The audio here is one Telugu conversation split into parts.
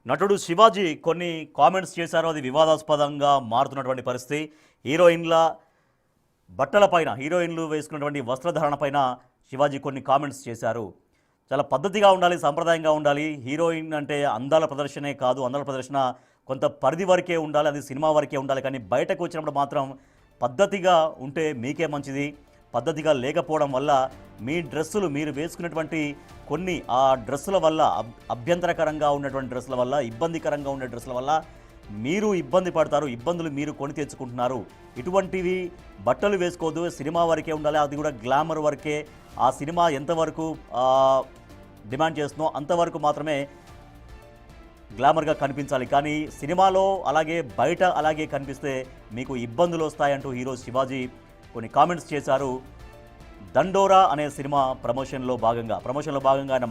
నటుడు శివాజీ కొన్ని కామెంట్స్ చేశారు. అది వివాదాస్పదంగా మారుతున్నటువంటి పరిస్థితి. హీరోయిన్ల బట్టలపైన, హీరోయిన్లు వేసుకున్నటువంటి వస్త్రధారణ పైన శివాజీ కొన్ని కామెంట్స్ చేశారు. చాలా పద్ధతిగా ఉండాలి, సాంప్రదాయంగా ఉండాలి. హీరోయిన్ అంటే అందాల ప్రదర్శనే కాదు, అందాల ప్రదర్శన కొంత పరిధి వరకే ఉండాలి, అది సినిమా వరకే ఉండాలి. కానీ బయటకు వచ్చినప్పుడు మాత్రం పద్ధతిగా ఉంటే మీకే మంచిది. పద్ధతిగా లేకపోవడం వల్ల మీ డ్రెస్సులు, మీరు వేసుకున్నటువంటి కొన్ని ఆ డ్రెస్సుల వల్ల, అభ్యంతరకరంగా ఉన్నటువంటి డ్రెస్సుల వల్ల, ఇబ్బందికరంగా ఉండే డ్రెస్సుల వల్ల మీరు ఇబ్బంది పడతారు, ఇబ్బందులు మీరు కొని తెచ్చుకుంటున్నారు. ఇటువంటివి బట్టలు వేసుకోవద్దు, సినిమా వరకే ఉండాలి, అది కూడా గ్లామర్ వరకే. ఆ సినిమా ఎంతవరకు డిమాండ్ చేస్తుందో అంతవరకు మాత్రమే గ్లామర్గా కనిపించాలి. కానీ సినిమాలో అలాగే బయట అలాగే కనిపిస్తే మీకు ఇబ్బందులు వస్తాయంటూ హీరో శివాజీ కొన్ని కామెంట్స్ చేశారు. దండోరా అనే సినిమా ప్రమోషన్లో భాగంగా ఆయన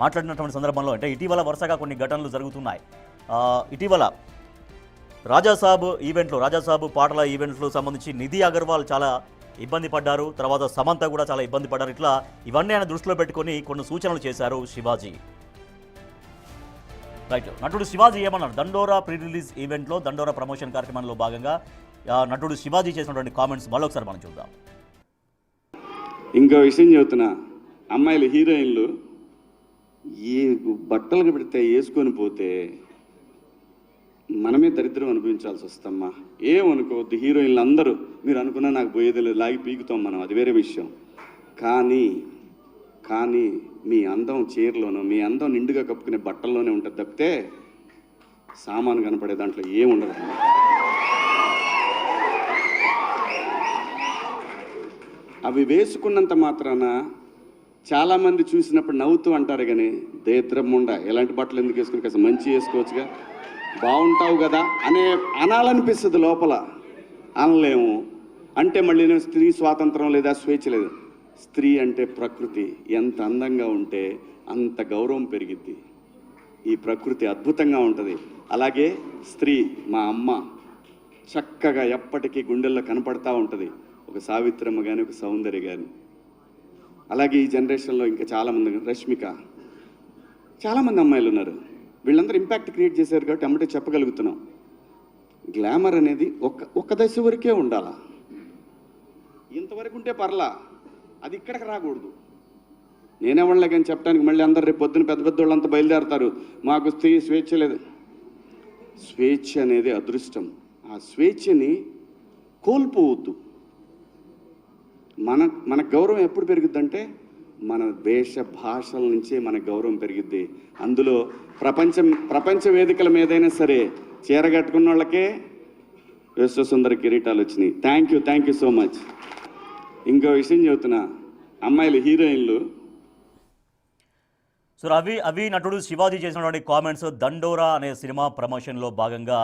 మాట్లాడినటువంటి సందర్భంలో, అంటే ఇటీవల వరుసగా కొన్ని ఘటనలు జరుగుతున్నాయి. ఇటీవల రాజాసాబ్ పాటల ఈవెంట్లు సంబంధించి నిధి అగర్వాల్ చాలా ఇబ్బంది పడ్డారు. తర్వాత సమంత కూడా చాలా ఇబ్బంది పడ్డారు. ఇవన్నీ ఆయన దృష్టిలో పెట్టుకొని కొన్ని సూచనలు చేశారు శివాజీ. రైట్, నటుడు శివాజీ ఏమన్నారు? దండోరా ప్రీ రిలీజ్ ఈవెంట్లో, దండోరా ప్రమోషన్ కార్యక్రమంలో భాగంగా నటుడు శివాజీ చేసినటువంటి కామెంట్స్ మరొకసారి మనం చూద్దాం. ఇంకో విషయం చెబుతున్నా, అమ్మాయిలు హీరోయిన్లు ఏ బట్టలు పెడితే వేసుకొని పోతే మనమే దరిద్రం అనుభవించాల్సి వస్తమ్మా. ఏమనుకోవద్దు, హీరోయిన్లు అందరూ మీరు అనుకున్నా నాకు పోయేది లేదు, లాగి పీకుతాం మనం, అది వేరే విషయం. కానీ మీ అందం చీరలోనూ, మీ అందం నిండుగా కప్పుకునే బట్టల్లోనే ఉంటుంది తప్పితే సామాను కనపడే దాంట్లో ఏముండదు. అవి వేసుకున్నంత మాత్రాన చాలామంది చూసినప్పుడు నవ్వుతూ అంటారు, కానీ దేత్రమ్ముండ ఎలాంటి బట్టలు ఎందుకు వేసుకుని కాస్త మంచి వేసుకోవచ్చుగా, బాగుంటావు కదా అనాలనిపిస్తుంది. లోపల అనలేము. అంటే మళ్ళీ నేను స్త్రీ స్వాతంత్రం లేదా స్వేచ్ఛ లేదు. స్త్రీ అంటే ప్రకృతి, ఎంత అందంగా ఉంటే అంత గౌరవం పెరిగిద్ది. ఈ ప్రకృతి అద్భుతంగా ఉంటుంది. అలాగే స్త్రీ, మా అమ్మ చక్కగా ఎప్పటికీ గుండెల్లో కనపడతా ఉంటుంది, ఒక సావిత్రమ్మ కానీ, ఒక సౌందర్య కానీ. అలాగే ఈ జనరేషన్లో ఇంకా చాలామంది, రష్మిక, చాలామంది అమ్మాయిలు ఉన్నారు. వీళ్ళందరూ ఇంపాక్ట్ క్రియేట్ చేశారు కాబట్టి అమ్మటే చెప్పగలుగుతున్నాం. గ్లామర్ అనేది ఒక దశ వరకే ఉండాలా, ఇంతవరకు ఉంటే పర్లా, అది ఇక్కడికి రాకూడదు. నేనేవాళ్ళే కానీ చెప్పడానికి మళ్ళీ అందరు రేపు పొద్దున పెద్ద పెద్ద వాళ్ళంతా బయలుదేరతారు, మాకు స్త్రీ స్వేచ్ఛ లేదు. స్వేచ్ఛ అనేది అదృష్టం. ఆ స్వేచ్ఛని కోల్పోవద్దు. మన గౌరవం ఎప్పుడు పెరుగుద్దంటే మన వేష భాషల నుంచే మన గౌరవం పెరిగిద్ది. అందులో ప్రపంచ వేదికల మీదైనా సరే చీర కట్టుకున్న వాళ్ళకే విశ్వసుందర కిరీటాలు వచ్చినాయి. Thank you so much. ఇంకో విషయం చెబుతున్నా, అమ్మాయిలు హీరోయిన్లు. సో అవి నటుడు శివాజీ చేసినటువంటి కామెంట్స్. దండోరా అనే సినిమా ప్రమోషన్లో భాగంగా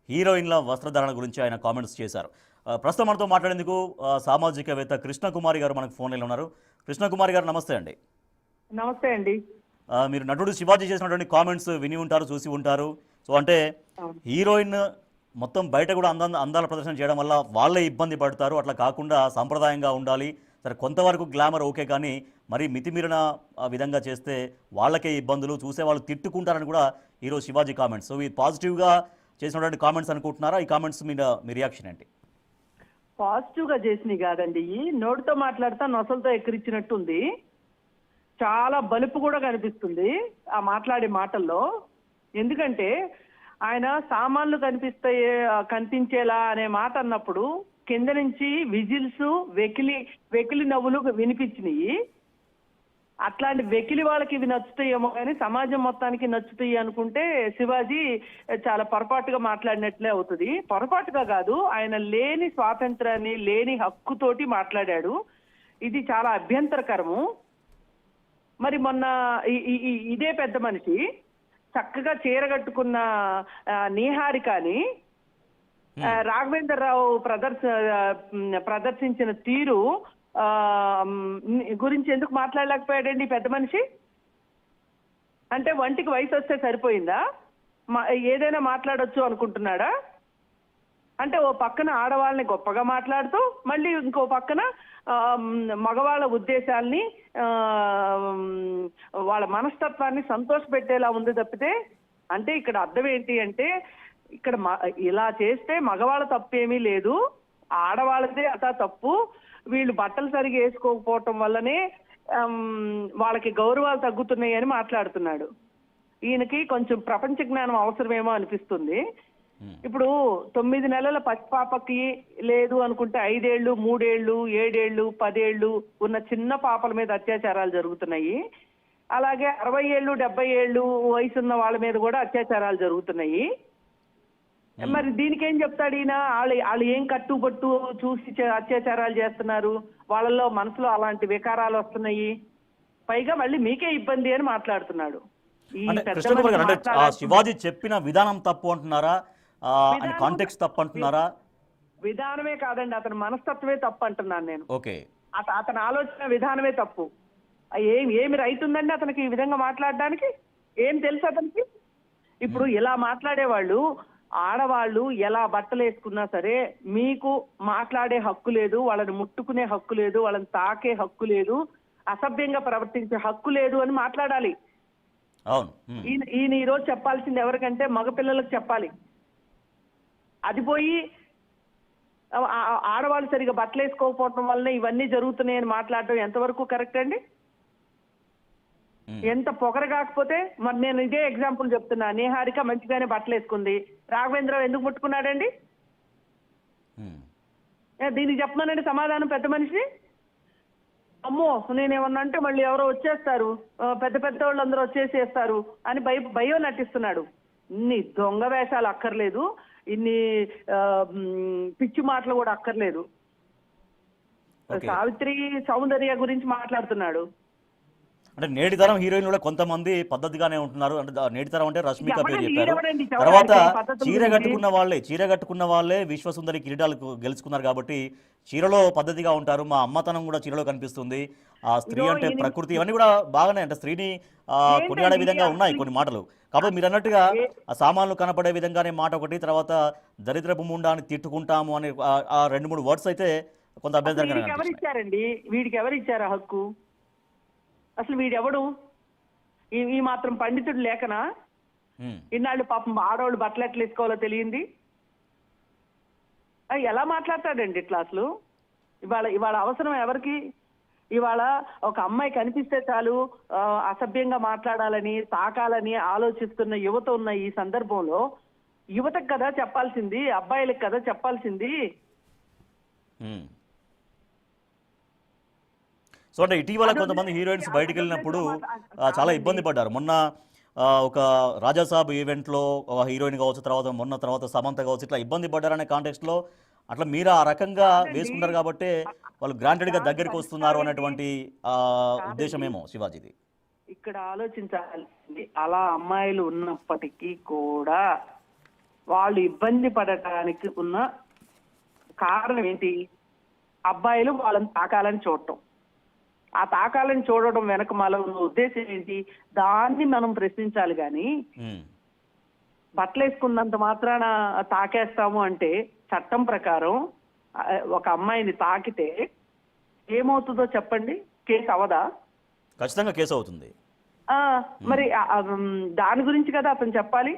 హీరోయిన్ల వస్త్రధారణ గురించి ఆయన కామెంట్స్ చేశారు. ప్రస్తుతం మనతో మాట్లాడేందుకు సామాజికవేత్త కృష్ణకుమారి గారు మనకు ఫోన్లో ఉన్నారు. కృష్ణకుమారి గారు నమస్తే అండి. నమస్తే అండి. మీరు నటుడు శివాజీ చేసినటువంటి కామెంట్స్ విని ఉంటారు, చూసి ఉంటారు. సో అంటే హీరోయిన్ మొత్తం బయట కూడా అందాల ప్రదర్శన చేయడం వల్ల వాళ్ళే ఇబ్బంది పడతారు. అట్లా కాకుండా సాంప్రదాయంగా ఉండాలి. సరే, కొంతవరకు గ్లామర్ ఓకే, కానీ మరి మితిమీరిన విధంగా చేస్తే వాళ్ళకే ఇబ్బందులు, చూసే వాళ్ళు తిట్టుకుంటారని కూడా హీరో శివాజీ కామెంట్స్. సో ఇది పాజిటివ్గా చేసినటువంటి కామెంట్స్ అనుకుంటున్నారా? ఈ కామెంట్స్ మీద మీ రియాక్షన్ ఏంటి? పాజిటివ్ గా చేసినవి కాదండి, నోటితో మాట్లాడుతా నొసలతో ఎక్కిరించినట్టుంది. చాలా బలుపు కూడా కనిపిస్తుంది ఆ మాట్లాడే మాటల్లో. ఎందుకంటే ఆయన సామాన్లు కనిపించేలా అనే మాట అన్నప్పుడు కింద నుంచి విజిల్స్, వెకిలి నవ్వులు వినిపించినాయి. అట్లాంటి వెకిలి వాళ్ళకి ఇవి నచ్చుతాయేమో కానీ సమాజం మొత్తానికి నచ్చుతాయి అనుకుంటే శివాజీ చాలా పొరపాటుగా మాట్లాడినట్లే అవుతుంది. పొరపాటుగా కాదు, ఆయన లేని స్వాతంత్రాన్ని, లేని హక్కుతోటి మాట్లాడాడు. ఇది చాలా అభ్యంతరకరము. మరి మొన్న ఇదే పెద్ద మనిషి చక్కగా చీర కట్టుకున్న నీహారికని రాఘవేంద్రరావు ప్రదర్శించిన తీరు గురించి ఎందుకు మాట్లాడలేకపోయాడండి పెద్ద మనిషి? అంటే వంటికి వయసు వస్తే సరిపోయిందా? ఏదైనా మాట్లాడొచ్చు అనుకుంటున్నాడా? అంటే ఓ పక్కన ఆడవాళ్ళని గొప్పగా మాట్లాడుతూ మళ్ళీ ఇంకో పక్కన మగవాళ్ళ ఉద్దేశాల్ని వాళ్ళ మనస్తత్వాన్ని సంతోషపెట్టేలా ఉంది తప్పితే అంటే ఇక్కడ అర్థం ఏంటి అంటే ఇక్కడ ఇలా చేస్తే మగవాళ్ళ తప్పేమీ లేదు, ఆడవాళ్ళదే అత తప్పు, వీళ్ళు బట్టలు సరిగా వేసుకోకపోవటం వల్లనే వాళ్ళకి గౌరవాలు తగ్గుతున్నాయి అని మాట్లాడుతున్నాడు. ఈయనకి కొంచెం ప్రపంచ జ్ఞానం అవసరమేమో అనిపిస్తుంది. ఇప్పుడు 9 నెలల పసిపాపకి లేదు అనుకుంటే 5 ఏళ్ళు, 3 ఏళ్ళు, 7 ఏళ్ళు, 10 ఏళ్ళు ఉన్న చిన్న పాపల మీద అత్యాచారాలు జరుగుతున్నాయి. అలాగే 60 ఏళ్ళు 70 ఏళ్ళు వయసున్న వాళ్ళ మీద కూడా అత్యాచారాలు జరుగుతున్నాయి. మరి దీనికి ఏం చెప్తాడు ఈయన? వాళ్ళు ఏం కట్టుబట్టు చూసి అత్యాచారాలు చేస్తున్నారు, వాళ్ళలో మనసులో అలాంటి వికారాలు వస్తున్నాయి, పైగా మళ్ళీ మీకే ఇబ్బంది అని మాట్లాడుతున్నాడు. ఈ అంటే పెద్ద కృష్ణకుమార్ గారు, మనిషి అంటే మాట్లాడాల్సిన శివాజీ చెప్పిన విధానం తప్పు అంటున్నారా, ఆయన కాంటెక్స్ట్ తప్పు అంటున్నారా? విధానమే కాదండి, అతని మనస్తత్వమే తప్పు అంటున్నాను నేను. ఓకే, అతని ఆలోచన విధానమే తప్పు. ఏమి రైట్ ఉందండి అతనికి ఈ విధంగా మాట్లాడడానికి? ఏం తెలుసు అతనికి? ఇప్పుడు ఇలా మాట్లాడేవాళ్ళు, ఆడవాళ్ళు ఎలా బట్టలు వేసుకున్నా సరే మీకు మాట్లాడే హక్కు లేదు, వాళ్ళని ముట్టుకునే హక్కు లేదు, వాళ్ళని తాకే హక్కు లేదు, అసభ్యంగా ప్రవర్తించే హక్కు లేదు అని మాట్లాడాలి. అవును. ఈయన ఈరోజు చెప్పాల్సింది ఎవరికంటే మగపిల్లలకు చెప్పాలి. అది పోయి ఆడవాళ్ళు సరిగా బట్టలు వేసుకోకపోవడం వల్ల ఇవన్నీ జరుగుతున్నాయని మాట్లాడటం ఎంతవరకు కరెక్ట్ అండి? ఎంత పొగర కాకపోతే మరి నేను ఇదే ఎగ్జాంపుల్ చెప్తున్నా. నేహారిక మంచిగానే బట్టలు వేసుకుంది, రాఘవేంద్రరావు ఎందుకు ముట్టుకున్నాడండి? దీనికి చెప్పమనండి సమాధానం పెద్ద మనిషి. అమ్మో నేనేమన్నా అంటే మళ్ళీ ఎవరో వచ్చేస్తారు, పెద్ద పెద్ద వాళ్ళు అందరూ వచ్చేసేస్తారు అని భయం నటిస్తున్నాడు. ఇన్ని దొంగ వేషాలు అక్కర్లేదు, ఇన్ని పిచ్చి మాటలు కూడా అక్కర్లేదు. సావిత్రి సౌందర్య గురించి మాట్లాడుతున్నాడు. అంటే నేటి తరం హీరోయిన్లు కూడా కొంతమంది పద్ధతిగానే ఉంటున్నారు. అంటే నేటి తరం అంటే రష్మిక పేరు చెప్పారు. ఎవడండి తర్వాత పద్ధతుల చీర గురించి? కట్టుకున్న వాళ్ళే విశ్వసుందరి కిరీటాలు గెలుచుకున్నారు కాబట్టి చీరలో పద్ధతిగా ఉంటారు. మా అమ్మతనం కూడా చీరలో కనిపిస్తుంది. ఆ స్త్రీ అంటే ప్రకృతి, ఇవన్నీ కూడా బాగానే, అంటే స్త్రీని కొనియాడే విధంగా ఉన్నాయి కొన్ని మాటలు. కాబట్టి మీరు అన్నట్టుగా ఆ సామాన్లు కనపడే విధంగానే మాట ఒకటి, తర్వాత దరిద్రపు ముండాన్ని తిట్టుకుంటాము అనే ఆ 2-3 వర్డ్స్ అయితే కొంత అభ్యంతరంగా వీడికి ఎవరు ఇచ్చారండి? వీడికి ఎవరు ఇచ్చారు ఆ హక్కు? అసలు వీడెవడు? ఈ మాత్రం పండితుడు లేకనా ఇన్నాళ్ళు పాపం ఆడవాళ్ళు బట్టలు ఎట్లా వేసుకోవాలో తెలియంది? ఎలా మాట్లాడతాడండి ఇట్లా అసలు? ఇవాళ అవసరం ఎవరికి? ఇవాళ ఒక అమ్మాయి కనిపిస్తే చాలు అసభ్యంగా మాట్లాడాలని, తాకాలని ఆలోచిస్తున్న యువత ఉన్న ఈ సందర్భంలో యువతకు కదా చెప్పాల్సింది, అబ్బాయిలకు కదా చెప్పాల్సింది. సో అంటే ఇటీవల కొంతమంది హీరోయిన్స్ బయటికి వెళ్ళినప్పుడు చాలా ఇబ్బంది పడ్డారు. మొన్న ఒక రాజాసాబ్ ఈవెంట్లో ఒక హీరోయిన్ కావచ్చు, తర్వాత సమంత కావచ్చు, ఇట్లా ఇబ్బంది పడ్డారనే కాంటెక్స్ట్లో అట్లా మీరు ఆ రకంగా వేసుకుంటారు కాబట్టి వాళ్ళు గ్రాంటెడ్గా దగ్గరికి వస్తున్నారు అనేటువంటి ఉద్దేశమేమో శివాజీది. ఇక్కడ ఆలోచించాల్సింది, అలా అమ్మాయిలు ఉన్నప్పటికీ కూడా వాళ్ళు ఇబ్బంది పడటానికి ఉన్న కారణం ఏంటి? అబ్బాయిలు వాళ్ళని తాకాలని చూడటం. ఆ తాకాలని చూడడం వెనక మన ఉద్దేశం ఏంటి? దాన్ని మనం ప్రశ్నించాలి. కానీ బట్టలు వేసుకున్నంత మాత్రాన తాకేస్తాము అంటే చట్టం ప్రకారం ఒక అమ్మాయిని తాకితే ఏమవుతుందో చెప్పండి? కేసు అవదా? ఖచ్చితంగా కేసు అవుతుంది. మరి దాని గురించి కదా అతను చెప్పాలి.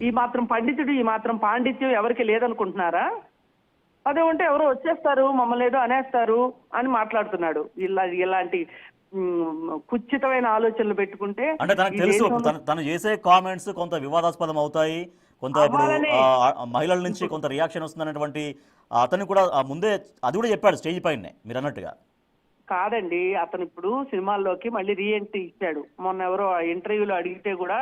ఈ మాత్రం పండితుడు, ఈ మాత్రం పాండిత్యం ఎవరికి లేదనుకుంటున్నారా? అదే ఉంటే ఎవరో వచ్చేస్తారు, మమ్మల్ని ఏదో అనేస్తారు అని మాట్లాడుతున్నాడు. ఇలాంటి కుచితమైన ఆలోచనలు పెట్టుకుంటే అంటే తనకు తెలుసు తను చేసే కామెంట్స్ కొంత వివాదాస్పదం అవుతాయి, కొంత ఇప్పుడు మహిళల నుంచి కొంత రియాక్షన్ వస్తుందనేటువంటి అతను కూడా ముందే అది కూడా చెప్పాడు స్టేజ్ పైనే మీరు అన్నట్టుగా. కాదండి, అతను ఇప్పుడు సినిమాల్లోకి మళ్ళీ రీఎంట్రీ ఇచ్చాడు. మొన్న ఎవరో ఇంటర్వ్యూలో అడిగితే కూడా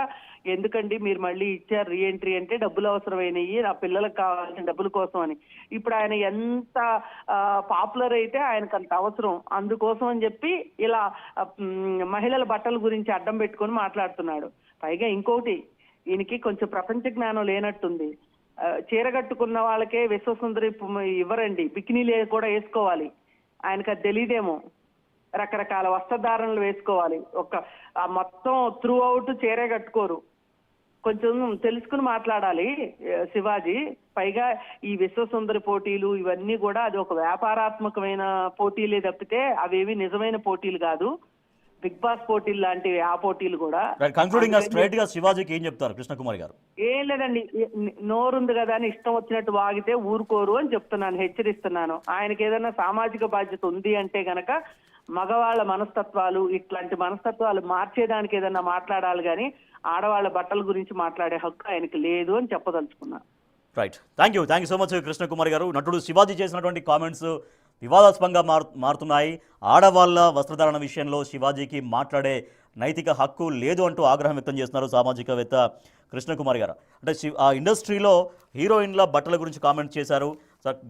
ఎందుకండి మీరు మళ్ళీ ఇచ్చారు రీఎంట్రీ అంటే డబ్బులు అవసరమైనవి, నా పిల్లలకు కావాల్సిన డబ్బుల కోసం అని. ఇప్పుడు ఆయన ఎంత పాపులర్ అయితే ఆయనకు అంత అవసరం, అందుకోసం అని చెప్పి ఇలా మహిళల బట్టల గురించి అడ్డం పెట్టుకొని మాట్లాడుతున్నాడు. పైగా ఇంకోటి, ఈయనకి కొంచెం ప్రపంచ జ్ఞానం లేనట్టుంది. చీర కట్టుకున్న వాళ్ళకే విశ్వసుందరి ఇవ్వరండి, బికినీలే కూడా వేసుకోవాలి. ఆయనకు అది తెలియదేమో. రకరకాల వస్త్రధారణలు వేసుకోవాలి, మొత్తం త్రూ అవుట్ చీరే కట్టుకోరు. కొంచెం తెలుసుకుని మాట్లాడాలి శివాజీ. పైగా ఈ విశ్వసుందరి పోటీలు ఇవన్నీ కూడా అది ఒక వ్యాపారాత్మకమైన పోటీలే తప్పితే అవేవి నిజమైన పోటీలు కాదు. బిగ్ బాస్ పోటీలు లాంటివి ఆ పోటీలు కూడా. కంక్లూడింగ్ స్ట్రైట్ గా శివాజీకి ఏం చెప్తారు కృష్ణకుమారి గారు? ఏం లేదండి, నోరుంది కదా అని ఇష్టం వచ్చినట్టు వాగితే ఊరుకోరు అని చెప్తున్నాను, హెచ్చరిస్తున్నాను. ఆయనకి ఏదైనా సామాజిక బాధ్యత ఉంది అంటే గనక మగవాళ్ళ మనస్తత్వాలు, ఇట్లాంటి మనస్తత్వాలు మార్చేదానికి ఏదైనా మాట్లాడాలి, కానీ ఆడవాళ్ళ బట్టల గురించి మాట్లాడే హక్కు ఆయనకి లేదు అని చెప్పదలుచుకున్నా. Right, thank you so much Krishnakumari గారు. నటుడు శివాజీ చేసినటువంటి కామెంట్స్ వివాదాస్పదంగా మారుతున్నాయి. ఆడవాళ్ళ వస్త్రధారణ విషయంలో శివాజీకి మాట్లాడే నైతిక హక్కు లేదు అంటూ ఆగ్రహం వ్యక్తం చేస్తున్నారు సామాజికవేత్త కృష్ణకుమారి గారు. అంటే ఆ ఇండస్ట్రీలో హీరోయిన్ల బట్టల గురించి కామెంట్ చేశారు.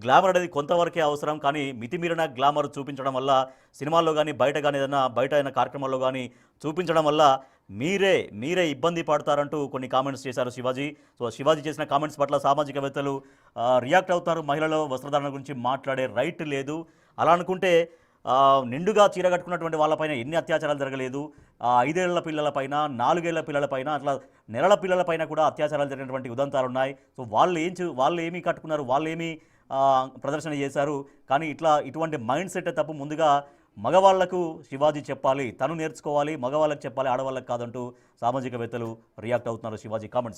గ్లామర్ అనేది కొంతవరకే అవసరం, కానీ మితిమీరిన గ్లామర్ చూపించడం వల్ల సినిమాల్లో కానీ బయట కానీ బయట అయిన కార్యక్రమాల్లో కానీ చూపించడం వల్ల మీరే ఇబ్బంది పడతారంటూ కొన్ని కామెంట్స్ చేశారు శివాజీ. సో శివాజీ చేసిన కామెంట్స్ పట్ల సామాజికవేత్తలు రియాక్ట్ అవుతారు. మహిళల వస్త్రధారణ గురించి మాట్లాడే రైట్ లేదు. అలా అనుకుంటే నిండుగా చీర కట్టుకున్నటువంటి వాళ్ళపైన ఎన్ని అత్యాచారాలు జరగలేదు? 5 ఏళ్ల పిల్లలపైన, 4 ఏళ్ల పిల్లలపైన, అట్లా నెలల పిల్లలపైన కూడా అత్యాచారాలు జరిగినటువంటి ఉదంతాలు ఉన్నాయి. సో వాళ్ళు ఏమి కట్టుకున్నారు, వాళ్ళు ఏమి ప్రదర్శన చేశారు? కానీ ఇటువంటి మైండ్ సెట్ తప్పు. ముందుగా మగవాళ్లకు శివాజీ చెప్పాలి, తను నేర్చుకోవాలి, మగవాళ్ళకి చెప్పాలి, ఆడవాళ్ళకి కాదంటూ సామాజికవేత్తలు రియాక్ట్ అవుతున్నారు శివాజీ కామెంట్స్.